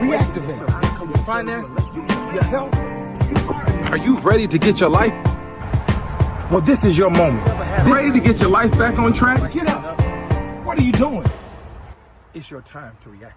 Reactivate your finances, your health. Are you ready to get your life? Well, this is your moment. Ready to get your life back on track? Get up. What are you doing? It's your time to reactivate.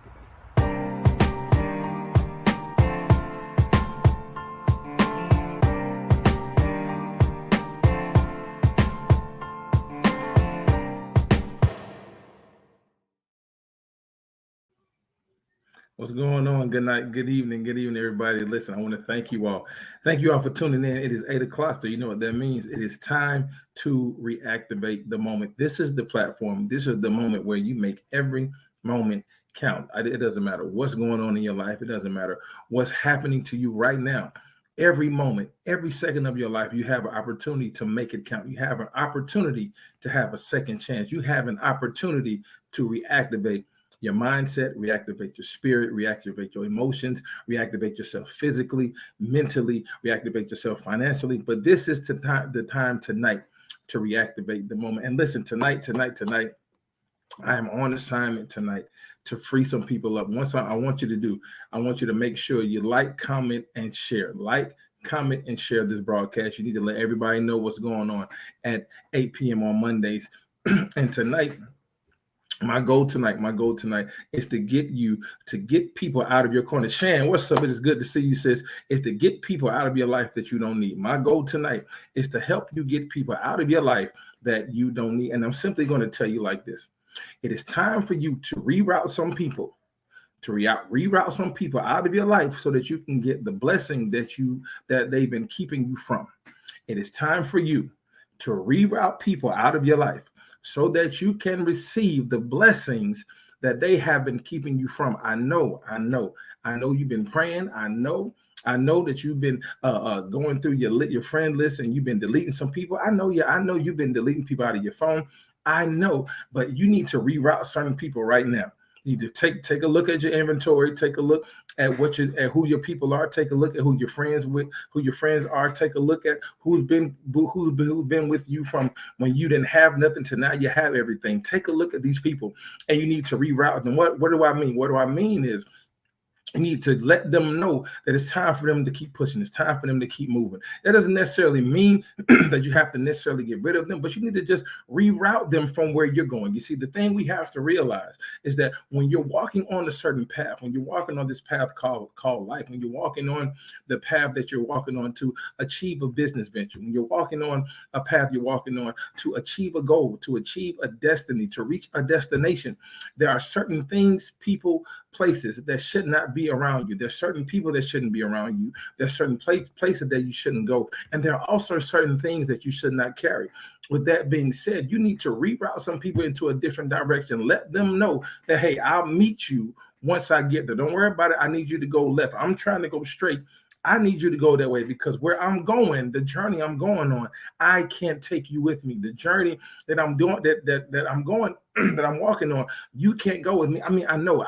What's going on? Good night, good evening, everybody. Listen, I want to thank you all. Thank you all for tuning in. It is 8 o'clock, so you know what that means. It is time to reactivate the moment. This is the platform. This is the moment where you make every moment count. It doesn't matter what's going on in your life. It doesn't matter what's happening to you right now. Every moment, every second of your life, you have an opportunity to make it count. You have an opportunity to have a second chance. You have an opportunity to reactivate your mindset, reactivate your spirit, reactivate your emotions, reactivate yourself physically, mentally, reactivate yourself financially. But this is the time tonight to reactivate the moment. And listen, tonight, I am on assignment tonight to free some people up. I want you to make sure you like, comment, and share. Like, comment, and share this broadcast. You need to let everybody know what's going on at 8 p.m. on Mondays. And tonight, my goal tonight is to get people out of your corner. Shan, what's up? It is good to see you, sis. Is to get people out of your life that you don't need. My goal tonight is to help you get people out of your life that you don't need. And I'm simply going to tell you like this. It is time for you to reroute some people, reroute some people out of your life so that you can get the blessing that they've been keeping you from. It is time for you to reroute people out of your life so that you can receive the blessings that they have been keeping you from. I know you've been praying. I know that you've been going through your friend list and you've been deleting some people. I know you've been deleting people out of your phone. I know, but you need to reroute certain people right now. You need to take a look at your inventory, take a look at who your people are, take a look at who your friends are, take a look at who's been with you from when you didn't have nothing to now you have everything. Take a look at these people and you need to reroute them. What do I mean? What do I mean is you need to let them know that it's time for them to keep pushing. It's time for them to keep moving. That doesn't necessarily mean that you have to necessarily get rid of them, but you need to just reroute them from where you're going. You see, the thing we have to realize is that when you're walking on a certain path, when you're walking on this path called life, when you're walking on the path that you're walking on to achieve a business venture, when you're walking on a path you're walking on to achieve a goal, to achieve a destiny, to reach a destination, there are certain things, people, places that should not be around you. There's certain people that shouldn't be around you. There's certain places that you shouldn't go. And there are also certain things that you should not carry. With that being said, you need to reroute some people into a different direction. Let them know that, hey, I'll meet you once I get there. Don't worry about it. I need you to go left. I'm trying to go straight. I need you to go that way because where I'm going, the journey I'm going on, I can't take you with me. The journey that I'm doing, that I'm going, that I'm walking on, you can't go with me. I mean, I know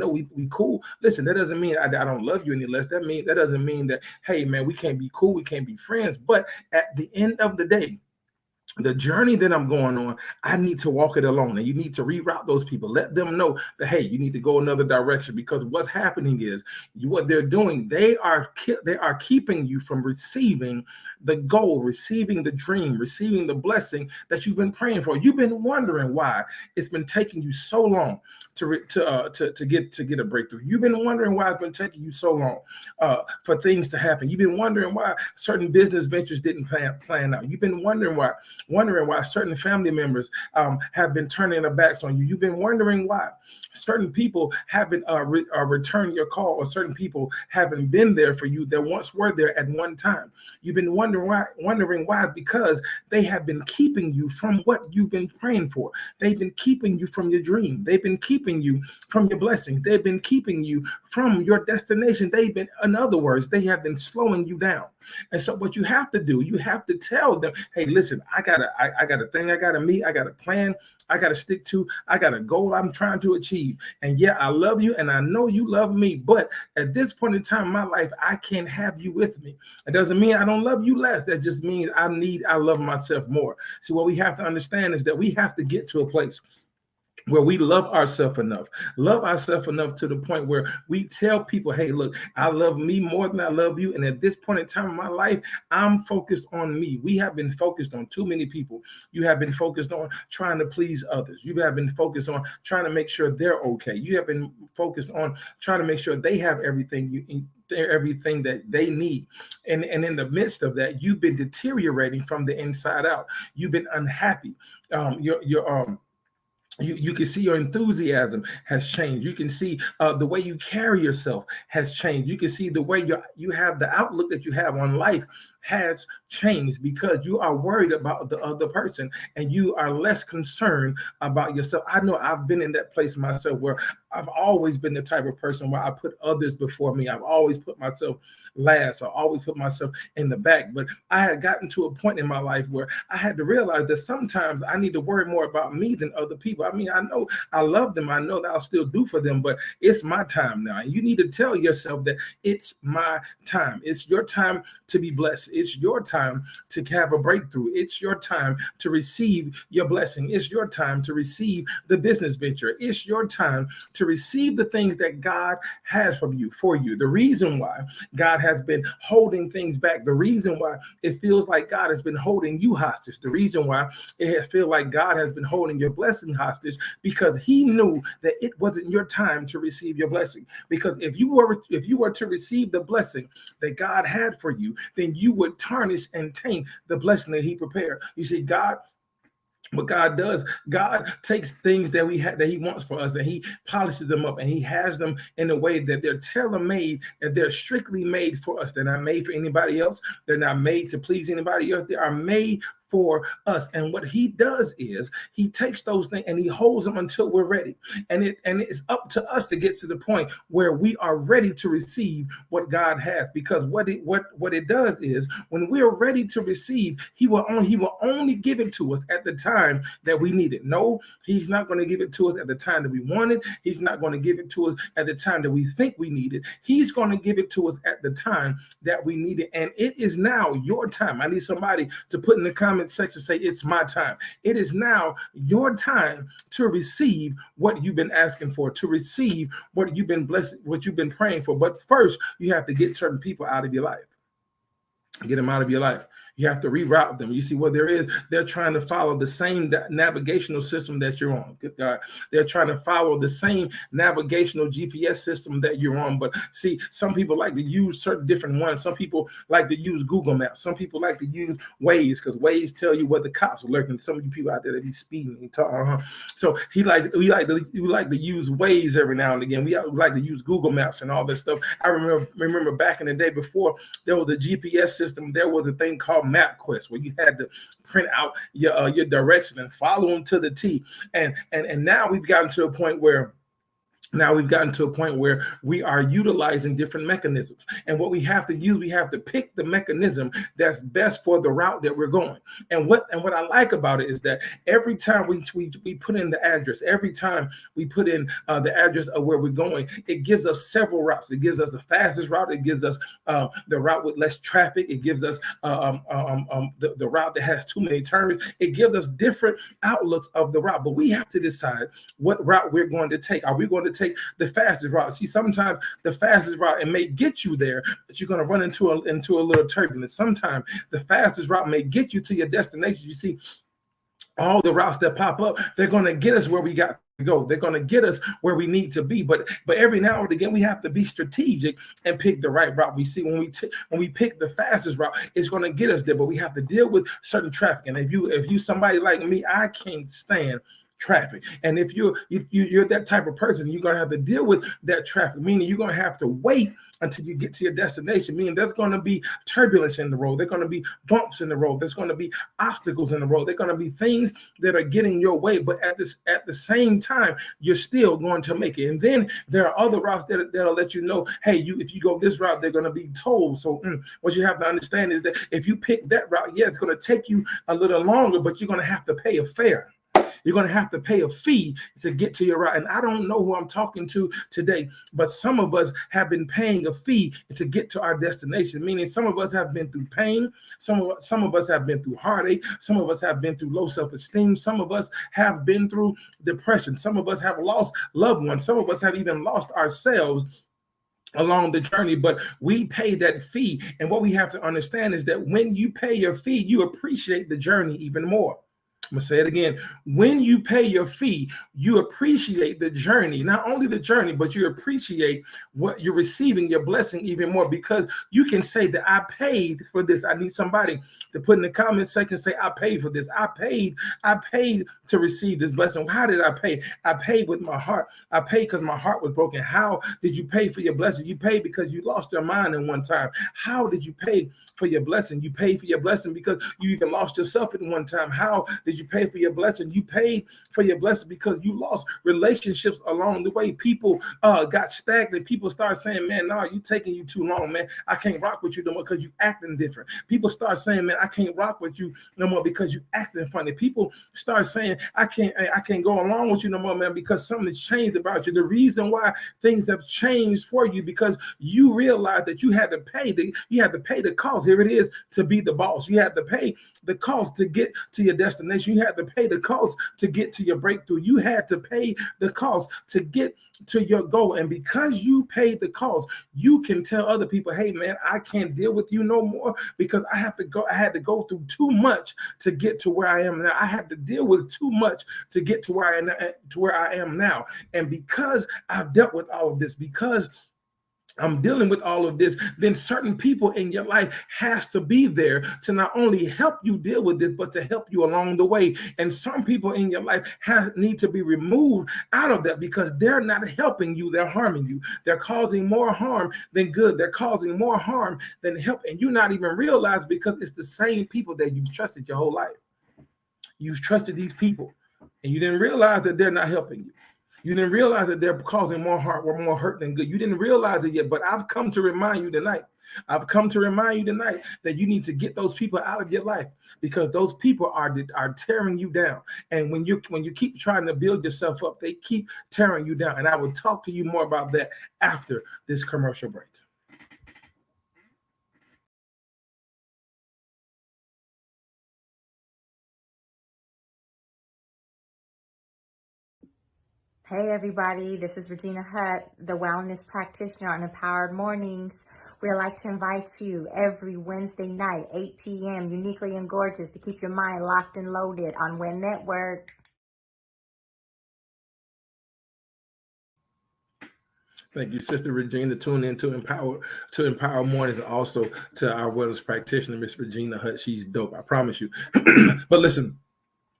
we cool. Listen, that doesn't mean I don't love you any less. That doesn't mean that, hey man, we can't be cool, we can't be friends. But at the end of the day, the journey that I'm going on, I need to walk it alone. And you need to reroute those people. Let them know that, hey, you need to go another direction, because what's happening is what they're doing. They are keeping you from receiving the goal, receiving the dream, receiving the blessing that you've been praying for. You've been wondering why it's been taking you so long to get a breakthrough. You've been wondering why it's been taking you so long for things to happen. You've been wondering why certain business ventures didn't plan out. You've been wondering why certain family members have been turning their backs on you. You've been wondering why certain people haven't returned your call, or certain people haven't been there for you that once were there at one time. You've been wondering why, because they have been keeping you from what you've been praying for. They've been keeping you from your dream. They've been keeping you from your blessing. They've been keeping you from your destination. In other words, they have been slowing you down. And so what you have to do, you have to tell them, hey, listen, I got a thing I got to meet. I got a plan I got to stick to. I got a goal I'm trying to achieve. And yeah, I love you and I know you love me. But at this point in time in my life, I can't have you with me. It doesn't mean I don't love you less. That just means I love myself more. So what we have to understand is that we have to get to a place where we love ourselves enough to the point where we tell people, hey, look, I love me more than I love you. And at this point in time in my life, I'm focused on me. We have been focused on too many people. You have been focused on trying to please others. You have been focused on trying to make sure they're okay. You have been focused on trying to make sure they have everything that they need. And in the midst of that, you've been deteriorating from the inside out. You've been unhappy. You can see your enthusiasm has changed. You can see the way you carry yourself has changed. You can see the way you have the outlook that you have on life has changed, because you are worried about the other person and you are less concerned about yourself. I know I've been in that place myself where I've always been the type of person where I put others before me. I've always put myself last. I always put myself in the back. But I had gotten to a point in my life where I had to realize that sometimes I need to worry more about me than other people. I mean, I know I love them. I know that I'll still do for them, but it's my time now. And you need to tell yourself that it's my time. It's your time to be blessed. It's your time to have a breakthrough. It's your time to receive your blessing. It's your time to receive the business venture. It's your time to receive the things that God has for you. The reason why God has been holding things back, the reason why it feels like God has been holding you hostage, the reason why it feels like God has been holding your blessing hostage, because he knew that it wasn't your time to receive your blessing. Because if you were to receive the blessing that God had for you, then you would tarnish and taint the blessing that he prepared. You see, what God does, God takes things that that he wants for us, and he polishes them up, and he has them in a way that they're tailor-made, and they're strictly made for us. They're not made for anybody else. They're not made to please anybody else. They are made for us. And what he does is he takes those things and he holds them until we're ready. And it's up to us to get to the point where we are ready to receive what God has. Because what it does is, when we're ready to receive, he will only give it to us at the time that we need it. No, he's not going to give it to us at the time that we want it. He's not going to give it to us at the time that we think we need it. He's going to give it to us at the time that we need it. And it is now your time. I need somebody to put in the comment section, say, it's my time. It is now your time to receive what you've been asking for, to receive what you've been blessed, what you've been praying for. But first, you have to get certain people out of your life. Get them out of your life. You have to reroute them. You see what they're trying to follow the same navigational system that you're on. Good God. They're trying to follow the same navigational GPS system that you're on. But see, some people like to use certain different ones. Some people like to use Google Maps. Some people like to use Waze, because Waze tell you where the cops are lurking. Some of you people out there that be speeding and talking. So we like to use Waze every now and again. We like to use Google Maps and all this stuff. I remember back in the day, before there was a GPS system, there was a thing called MapQuest, where you had to print out your direction and follow them to the T. And now we've gotten to a point where we are utilizing different mechanisms. And what we have to use, we have to pick the mechanism that's best for the route that we're going. And what I like about it is that every time we put in the address, every time we put in the address of where we're going, it gives us several routes. It gives us the fastest route. It gives us the route with less traffic. It gives us the route that has too many turns. It gives us different outlooks of the route. But we have to decide what route we're going to take. Are we going to take the fastest route? See, sometimes the fastest route, it may get you there, but you're going to run into a little turbulence. Sometimes the fastest route may get you to your destination. You see, all the routes that pop up, they're going to get us where we got to go. They're going to get us where we need to be. But every now and again, we have to be strategic and pick the right route. We see when we pick the fastest route, it's going to get us there. But we have to deal with certain traffic. And if you somebody like me, I can't stand traffic. And if you're that type of person, you're going to have to deal with that traffic, meaning you're going to have to wait until you get to your destination, meaning there's going to be turbulence in the road. There's going to be bumps in the road. There's going to be obstacles in the road. There's going to be things that are getting your way, but at the same time, you're still going to make it. And then there are other routes that'll let you know, hey, if you go this route, they're going to be told. So what you have to understand is that if you pick that route, yeah, it's going to take you a little longer, but you're going to have to pay a fare. You're going to have to pay a fee to get to your route. And I don't know who I'm talking to today, but some of us have been paying a fee to get to our destination, meaning some of us have been through pain. Some of us have been through heartache. Some of us have been through low self-esteem. Some of us have been through depression. Some of us have lost loved ones. Some of us have even lost ourselves along the journey, but we pay that fee. And what we have to understand is that when you pay your fee, you appreciate the journey even more. I'm gonna say it again. When you pay your fee, you appreciate the journey, not only the journey, but you appreciate what you're receiving, your blessing even more, because you can say that I paid for this. I need somebody to put in the comment section, say, I paid for this. I paid to receive this blessing. How did I pay? I paid with my heart. I paid because my heart was broken. How did you pay for your blessing? You paid because you lost your mind in one time. How did you pay for your blessing? You paid for your blessing because you even lost yourself at one time. How did you pay for your blessing? You paid for your blessing because you lost relationships along the way. People got stagnant. People start saying, man, no, you taking you too long, man. I can't rock with you no more because you acting different. People start saying, man, I can't rock with you no more because you acting funny. People start saying, I can't go along with you no more, man, because something's changed about you. The reason why things have changed for you because you realize that you had to pay the cost. Here it is, to be the boss. You had to pay the cost to get to your destination. You had to pay the cost to get to your breakthrough. You had to pay the cost to get to your goal. And because you paid the cost, you can tell other people, hey man, I can't deal with you no more because I had to go through too much to get to where I am now. I had to deal with too much to get to where I am now. And because I've dealt with all of this, because I'm dealing with all of this, then certain people in your life has to be there to not only help you deal with this, but to help you along the way. And some people in your life need to be removed out of that because they're not helping you, they're harming you. They're causing more harm than good. They're causing more harm than help. And you not even realize because it's the same people that you've trusted your whole life. You've trusted these people and you didn't realize that they're not helping you. You didn't realize that they're causing more hurt than good. You didn't realize it yet, but I've come to remind you tonight. I've come to remind you tonight that you need to get those people out of your life because those people are tearing you down. And when you keep trying to build yourself up, they keep tearing you down. And I will talk to you more about that after this commercial break. Hey everybody, this is Regina Hutt, the wellness practitioner on Empowered Mornings. We'd like to invite you every Wednesday night, 8 p.m., uniquely and gorgeous, to keep your mind locked and loaded on WIN Network. Thank you, Sister Regina. Tune in to Empower Mornings, and also to our wellness practitioner, Miss Regina Hutt. She's dope, I promise you. But listen,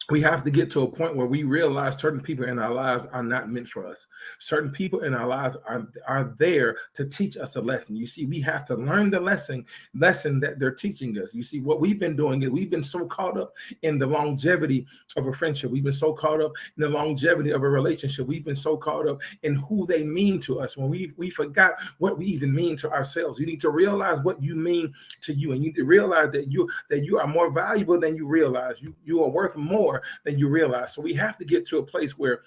we have to get to a point where we realize certain people in our lives are not meant for us. Certain people in our lives are there to teach us a lesson. You see, we have to learn the lesson that they're teaching us. You see, what we've been doing is we've been so caught up in the longevity of a friendship. We've been so caught up in the longevity of a relationship. We've been so caught up in who they mean to us when we forgot what we even mean to ourselves. You need to realize what you mean to you, and you need to realize that you are more valuable than you realize. You are worth more than you realize. So we have to get to a place where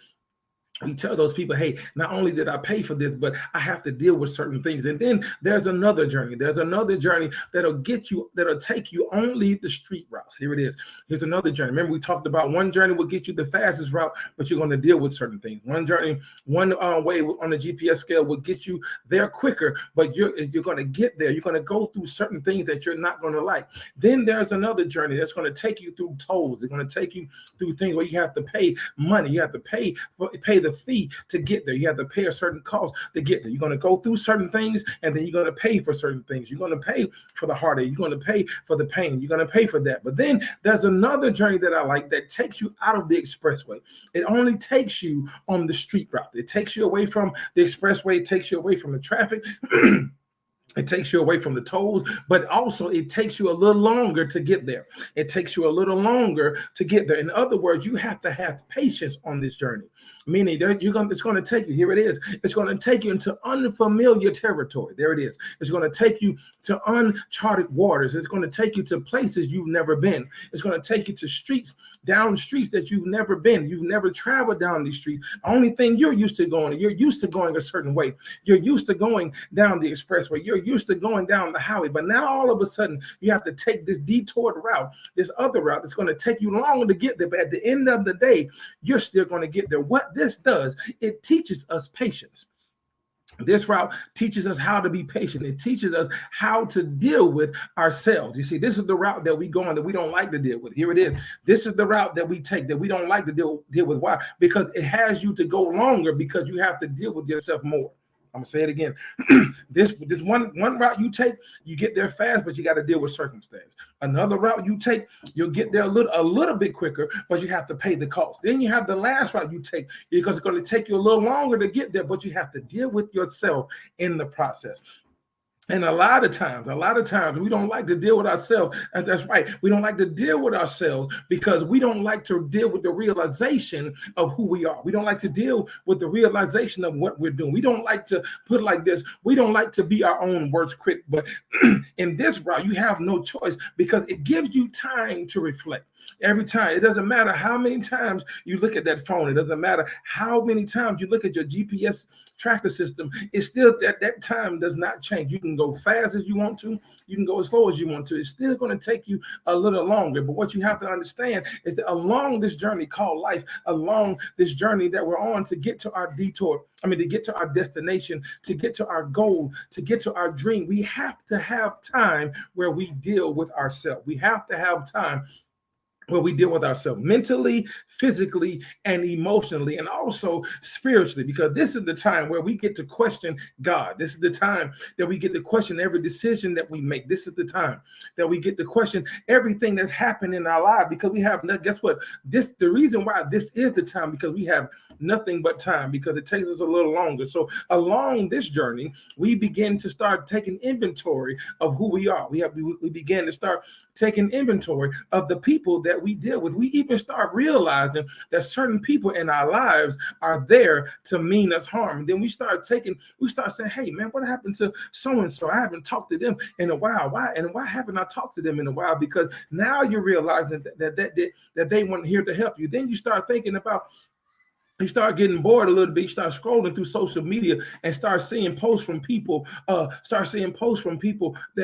we tell those people, hey, not only did I pay for this, but I have to deal with certain things. And then there's another journey. There's another journey that'll take you only the street routes. Here it is. Here's another journey. Remember, we talked about one journey will get you the fastest route, but you're going to deal with certain things. One journey, one way on the GPS scale will get you there quicker, but you're going to get there. You're going to go through certain things that you're not going to like. Then there's another journey that's going to take you through tolls. It's going to take you through things where you have to pay money. You have to pay the fee to get there. You have to pay a certain cost to get there. You're going to go through certain things, and then you're going to pay for certain things. You're going to pay for the heartache. You're going to pay for the pain. You're going to pay for that. But then there's another journey that I like that takes you out of the expressway. It only takes you on the street route. It takes you away from the expressway. It takes you away from the traffic. It takes you away from the toes, but also it takes you a little longer to get there. It takes you a little longer to get there. In other words, you have to have patience on this journey, meaning that it's going to take you, here it is, it's going to take you into unfamiliar territory. There it is. It's going to take you to uncharted waters. It's going to take you to places you've never been. It's going to take you to down streets that you've never been. You've never traveled down these streets. The only thing you're used to going a certain way. You're used to going down the expressway. You're used to going down the highway. But now all of a sudden you have to take this detoured route, this other route that's going to take you longer to get there. But at the end of the day, you're still going to get there. What this does, it teaches us patience. This route teaches us how to be patient. It teaches us how to deal with ourselves. You see, this is the route that we go on that we don't like to deal with. Here it is. This is the route that we take that we don't like to deal with. Why? Because it has you to go longer, because you have to deal with yourself more. I'm gonna say it again. This one route you take, you get there fast, but you got to deal with circumstance. Another route you take, you'll get there a little bit quicker, but you have to pay the cost. Then you have the last route you take, because it's going to take you a little longer to get there, but you have to deal with yourself in the process. And a lot of times, we don't like to deal with ourselves. That's right. We don't like to deal with ourselves because we don't like to deal with the realization of who we are. We don't like to deal with the realization of what we're doing. We don't like to put it like this. We don't like to be our own worst critic. But in this route, you have no choice, because it gives you time to reflect. Every time, it doesn't matter how many times you look at that phone. It doesn't matter how many times you look at your GPS tracker system. It's still that time does not change. You can go fast as you want to. You can go as slow as you want to. It's still going to take you a little longer. But what you have to understand is that along this journey called life, along this journey that we're on to get to our to get to our destination, to get to our goal, to get to our dream, we have to have time where we deal with ourselves. We have to have time where we deal with ourselves mentally, physically, and emotionally, and also spiritually, because this is the time where we get to question God. This is the time that we get to question every decision that we make. This is the time that we get to question everything that's happened in our life, because we have, guess what? The reason why this is the time, because we have nothing but time, because it takes us a little longer. So along this journey, we begin to start taking inventory of who we are. We begin to start taking inventory of the people that we deal with. We even start realizing that certain people in our lives are there to mean us harm. And then we start saying, hey man, what happened to so-and-so? I haven't talked to them in a while. Why haven't I talked to them in a while? Because now you're realizing that they weren't here to help you. Then you start thinking about, you start getting bored a little bit. You start scrolling through social media and start seeing posts from people. That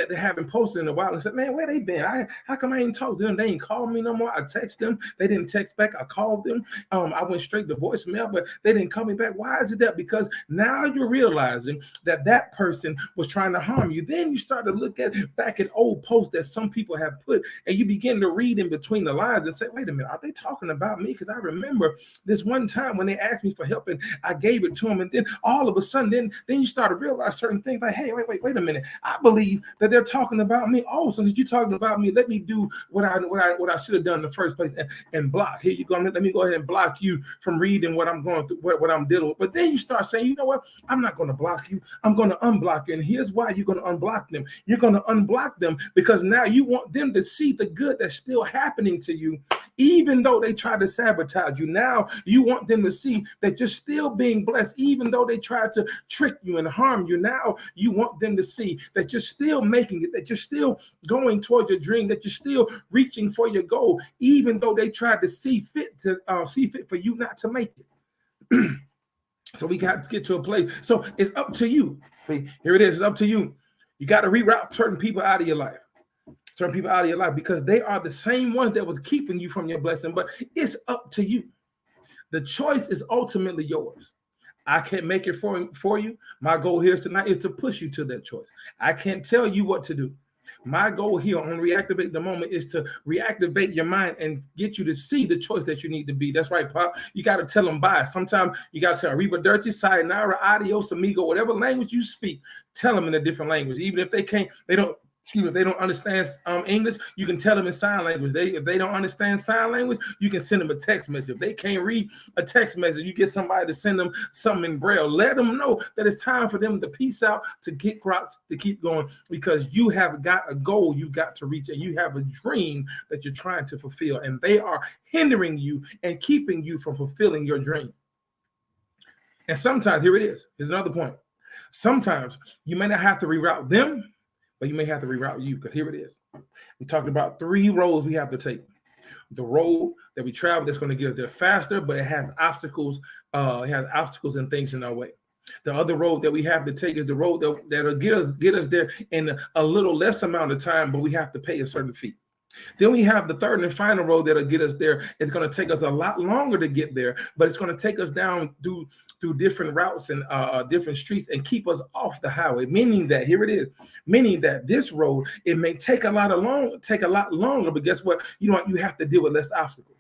they haven't posted in a while, and said, "Man, where they been? How come I ain't talked to them? They ain't called me no more. I text them, they didn't text back. I called them. I went straight to voicemail, but they didn't call me back. Why is it that? Because now you're realizing that person was trying to harm you. Then you start to look back at old posts that some people have put, and you begin to read in between the lines and say, wait a minute, are they talking about me? Because I remember this one time when they asked me for help and I gave it to them, and then all of a sudden, then you start to realize certain things like, hey, wait a minute, I believe that they're talking about me. Oh, so since you're talking about me, let me do what I should have done in the first place and block. Here you go. Let me go ahead and block you from reading what I'm going through, what I'm dealing with. But then you start saying, you know what? I'm not going to block you. I'm going to unblock you. And here's why you're going to unblock them. You're going to unblock them because now you want them to see the good that's still happening to you, even though they try to sabotage you. Now you want them to see that you're still being blessed, even though they tried to trick you and harm you. Now you want them to see that you're still making it, that you're still going towards your dream, that you're still reaching for your goal, even though they tried to see fit for you not to make it. So we got to get to a place. So it's up to you. See, here it is. It's up to you. You got to reroute certain people out of your life. Because they are the same ones that was keeping you from your blessing. But it's up to you. The choice is ultimately yours. I can't make it for you. My goal here tonight is to push you to that choice. I can't tell you what to do. My goal here on Reactivate the Moment is to reactivate your mind and get you to see the choice that you need to be. That's right, Pop. You got to tell them bye. Sometimes you got to tell Arrivederci, sayonara, adios, amigo, whatever language you speak, tell them in a different language. Even if they don't Excuse me, if they don't understand English, you can tell them in sign language. If they don't understand sign language, you can send them a text message. If they can't read a text message, you get somebody to send them something in Braille. Let them know that it's time for them to peace out, to get crops, to keep going, because you have got a goal you've got to reach, and you have a dream that you're trying to fulfill, and they are hindering you and keeping you from fulfilling your dream. And sometimes, here it is. Here's another point. Sometimes you may not have to reroute them, but you may have to reroute you, because here it is. We talked about 3 roads we have to take. The road that we travel that's going to get us there faster, but it has obstacles. It has obstacles and things in our way. The other road that we have to take is the road that'll get us there in a little less amount of time, but we have to pay a certain fee. Then we have the third and final road that'll get us there. It's going to take us a lot longer to get there, but it's going to take us down through different routes and different streets and keep us off the highway. Meaning that, here it is, meaning that this road, it may take a lot longer, but guess what? You have to deal with less obstacles.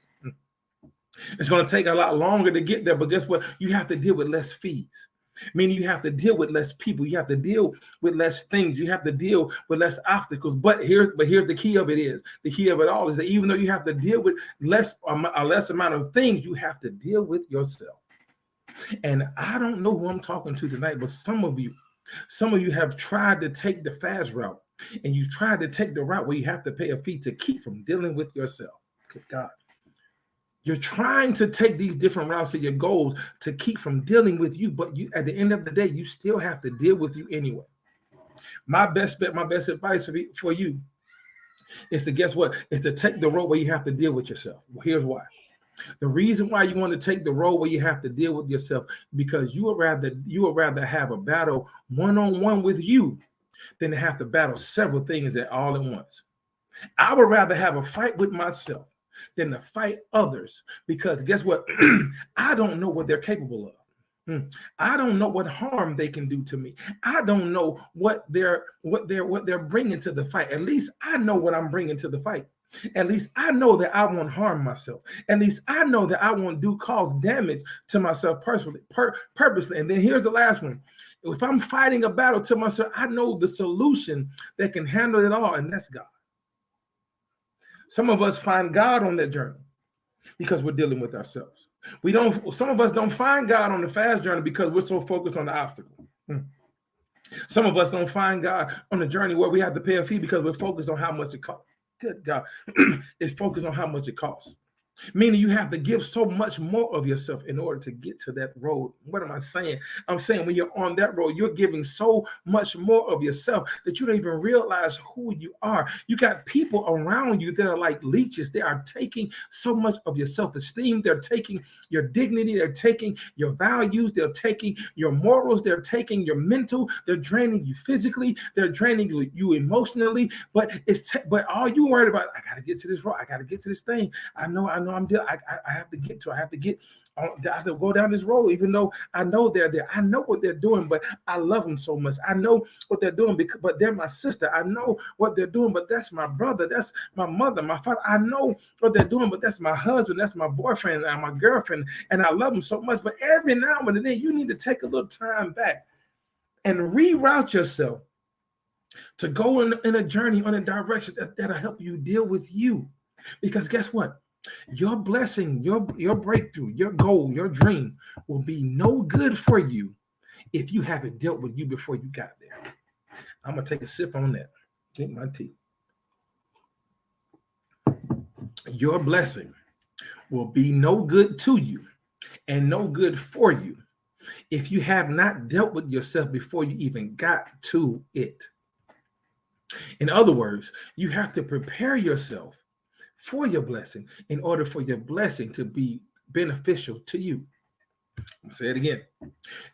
It's going to take a lot longer to get there, but guess what? You have to deal with less fees. Meaning you have to deal with less people. You have to deal with less things. You have to deal with less obstacles. But here's the key of it is, the key of it all is that even though you have to deal with a less amount of things, you have to deal with yourself. And I don't know who I'm talking to tonight, but some of you have tried to take the fast route, and you've tried to take the route where you have to pay a fee to keep from dealing with yourself. Good God. You're trying to take these different routes to your goals to keep from dealing with you, but you, at the end of the day, you still have to deal with you anyway. My best advice for you is to, guess what? Is to take the road where you have to deal with yourself. Well, here's why. The reason why you want to take the road where you have to deal with yourself, because you would rather have a battle one-on-one with you than to have to battle several things all at once. I would rather have a fight with myself than to fight others, because guess what? I don't know what they're capable of. I don't know what harm they can do to me. I don't know what they're bringing to the fight. At least I know what I'm bringing to the fight. At least I know that I won't harm myself. At least I know that I won't cause damage to myself purposely. And then here's the last one. If I'm fighting a battle to myself, I know the solution that can handle it all, and that's God. Some of us find God on that journey because we're dealing with ourselves. Some of us don't find God on the fast journey because we're so focused on the obstacle. Some of us don't find God on the journey where we have to pay a fee because we're focused on how much it costs. Good God. It's focused on how much it costs. Meaning you have to give so much more of yourself in order to get to that road. What am I saying? I'm saying when you're on that road, you're giving so much more of yourself that you don't even realize who you are. You got people around you that are like leeches. They are taking so much of your self-esteem. They're taking your dignity. They're taking your values. They're taking your morals. They're taking your mental. They're draining you physically. They're draining you emotionally. But all you worried about, I got to get to this road. I got to get to this thing. I know I have to get to. I have to go down this road, even though I know they're there. I know what they're doing, but I love them so much. I know what they're doing, but they're my sister. I know what they're doing, but that's my brother. That's my mother, my father. I know what they're doing, but that's my husband. That's my boyfriend and my girlfriend, and I love them so much. But every now and then, you need to take a little time back and reroute yourself to go in a journey, on a direction that'll help you deal with you. Because guess what? Your blessing, your breakthrough, your goal, your dream will be no good for you if you haven't dealt with you before you got there. I'm going to take a sip on that. Drink my tea. Your blessing will be no good to you and no good for you if you have not dealt with yourself before you even got to it. In other words, you have to prepare yourself for your blessing in order for your blessing to be beneficial to you. I'll say it again.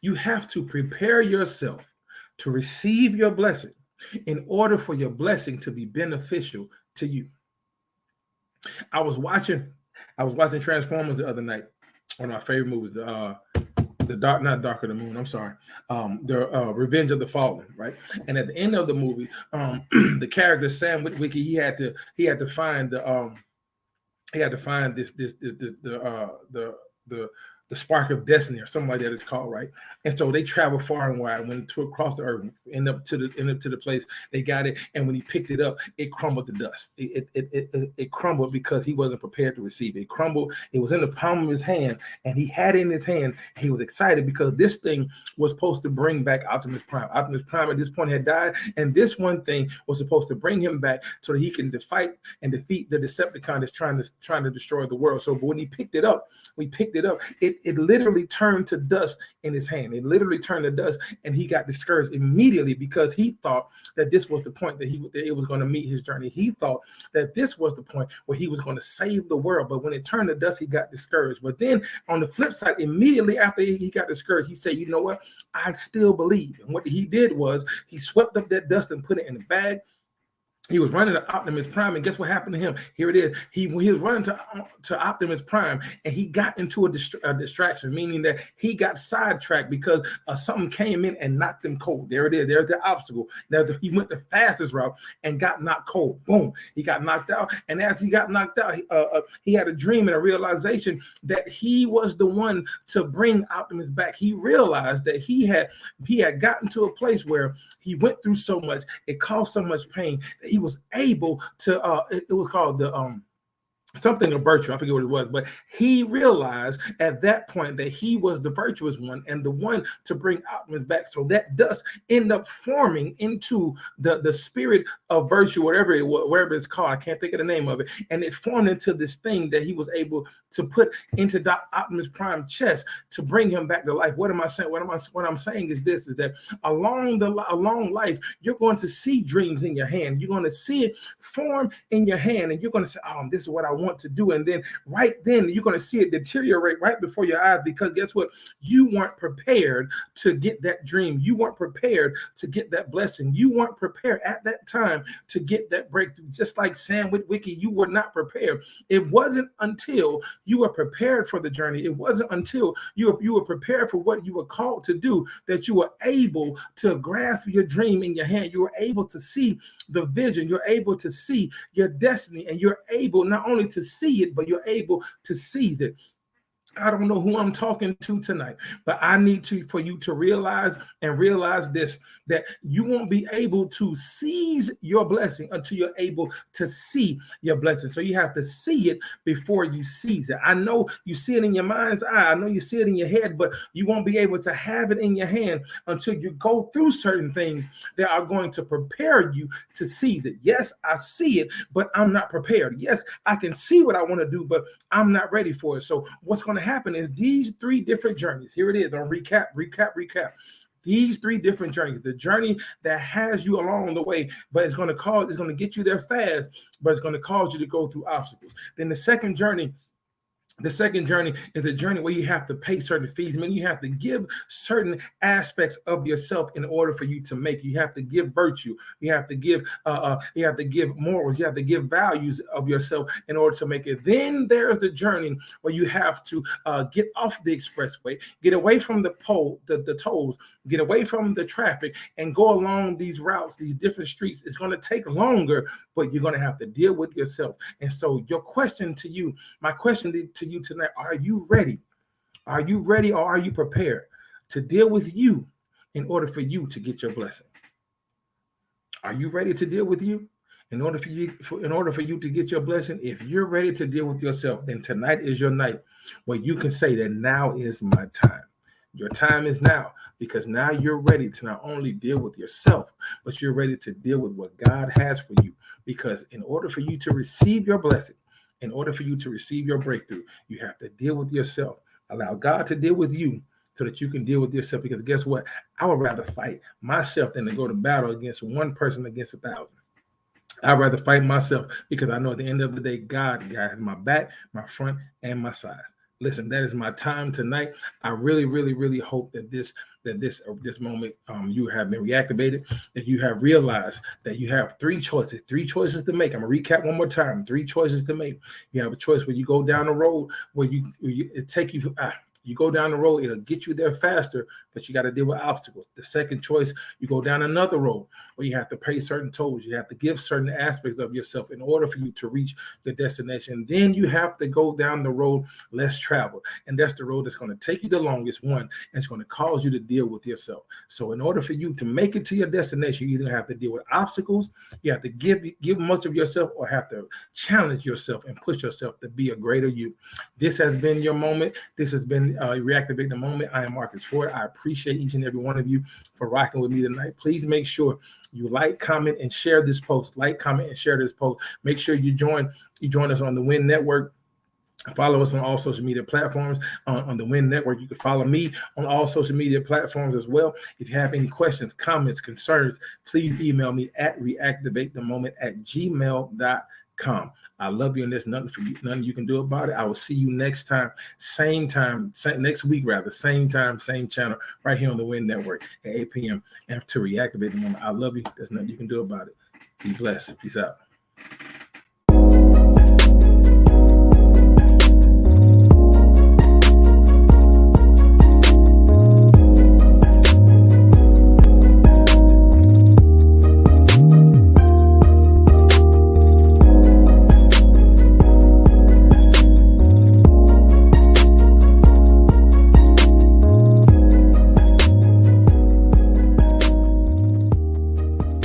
You have to prepare yourself to receive your blessing in order for your blessing to be beneficial to you. I was watching Transformers the other night, one of my favorite movies, not Dark of the Moon, I'm sorry, the Revenge of the Fallen, right? And at the end of the movie, the character Sam Witwicky, he had to find the the spark of destiny, or something like that it's called, right? And so they traveled far and wide, went to across the earth, end up to the place they got it. And when he picked it up, it crumbled to dust. It crumbled because he wasn't prepared to receive it. It crumbled. It was in the palm of his hand, and he had it in his hand. And he was excited because this thing was supposed to bring back Optimus Prime. Optimus Prime at this point had died, and this one thing was supposed to bring him back so that he can fight and defeat the Decepticon that's trying to destroy the world. So, but when he picked it up, it literally turned to dust in his hand. It literally turned to dust, and he got discouraged immediately because he thought that this was the point that it was going to meet his journey. He thought that this was the point where he was going to save the world. But when it turned to dust, he got discouraged. But then on the flip side, immediately after he got discouraged, he said, you know what? I still believe. And what he did was he swept up that dust and put it in a bag. He was running to Optimus Prime, and guess what happened to him? Here it is. He was running to Optimus Prime, and he got into a distraction, meaning that he got sidetracked because something came in and knocked him cold. There it is. There's the obstacle. Now he went the fastest route and got knocked cold. Boom. He got knocked out, and as he got knocked out, he had a dream and a realization that he was the one to bring Optimus back. He realized that he had gotten to a place where he went through so much, it caused so much pain that he was able to it was called the something of virtue. I forget what it was, but he realized at that point that he was the virtuous one and the one to bring Optimus back. So that dust ended up forming into the spirit of virtue, whatever it's called. I can't think of the name of it. And it formed into this thing that he was able to put into Optimus Prime's chest to bring him back to life. What am I saying? What I'm saying is this: is that along life, you're going to see dreams in your hand. You're going to see it form in your hand, and you're going to say, "Oh, this is what I want to do." And then right then you're going to see it deteriorate right before your eyes, because guess what? You weren't prepared to get that dream. You weren't prepared to get that blessing. You weren't prepared at that time to get that breakthrough. Just like Sam with Wiki, you were not prepared. It wasn't until you were prepared for the journey. It wasn't until you were prepared for what you were called to do that you were able to grasp your dream in your hand. You were able to see the vision. You're able to see your destiny, and you're able not only to see it, but you're able to seize it. I don't know who I'm talking to tonight, but I need for you to realize this, that you won't be able to seize your blessing until you're able to see your blessing. So you have to see it before you seize it. I know you see it in your mind's eye. I know you see it in your head, but you won't be able to have it in your hand until you go through certain things that are going to prepare you to seize it. Yes, I see it, but I'm not prepared. Yes, I can see what I want to do, but I'm not ready for it. So what's going to happen is these three different journeys. Here it is on recap. These three different journeys. The journey that has you along the way, but it's going to get you there fast, but it's going to cause you to go through obstacles. Then the second journey is a journey where you have to pay certain fees. I mean, you have to give certain aspects of yourself in order for you to make. You have to give virtue. You have to give morals. You have to give values of yourself in order to make it. Then there's the journey where you have to get off the expressway, get away from the tolls, get away from the traffic, and go along these routes, these different streets. It's going to take longer, but you're going to have to deal with yourself. And so my question to you tonight, are you ready? Are you ready, or are you prepared to deal with you in order for you to get your blessing? Are you ready to deal with you in order for you to get your blessing? If you're ready to deal with yourself, then tonight is your night where you can say that now is my time. Your time is now, because now you're ready to not only deal with yourself, but you're ready to deal with what God has for you. Because in order for you to receive your blessing, in order for you to receive your breakthrough, you have to deal with yourself. Allow God to deal with you so that you can deal with yourself. Because guess what? I would rather fight myself than to go to battle against one person against 1,000. I'd rather fight myself, because I know at the end of the day, God has my back, my front, and my sides. Listen, that is my time tonight. I really, really, really hope that this moment you have been reactivated, that you have realized that you have three choices to make. I'm gonna recap one more time. 3 choices to make. You have a choice where you go down the road where it take you. You go down the road, it'll get you there faster, but you got to deal with obstacles. The second choice, you go down another road where you have to pay certain tolls. You have to give certain aspects of yourself in order for you to reach your destination. Then you have to go down the road less traveled. And that's the road that's going to take you the longest one, and it's going to cause you to deal with yourself. So in order for you to make it to your destination, you either have to deal with obstacles, you have to give much of yourself, or have to challenge yourself and push yourself to be a greater you. This has been your moment. This has been Reactivate the Moment. I am Marques Ford. I appreciate each and every one of you for rocking with me tonight. Please make sure you like, comment, and share this post. Like, comment, and share this post. Make sure you join us on the Win Network. Follow us on all social media platforms on the Win Network. You can follow me on all social media platforms as well. If you have any questions, comments, concerns, please email me at reactivatethemoment@gmail.com. I love you, and there's nothing you can do about it. I will see you next next week, same time, same channel, right here on the Win Network at 8 p.m. And to Reactivate the Moment. I love you. There's nothing you can do about it. Be blessed. Peace out.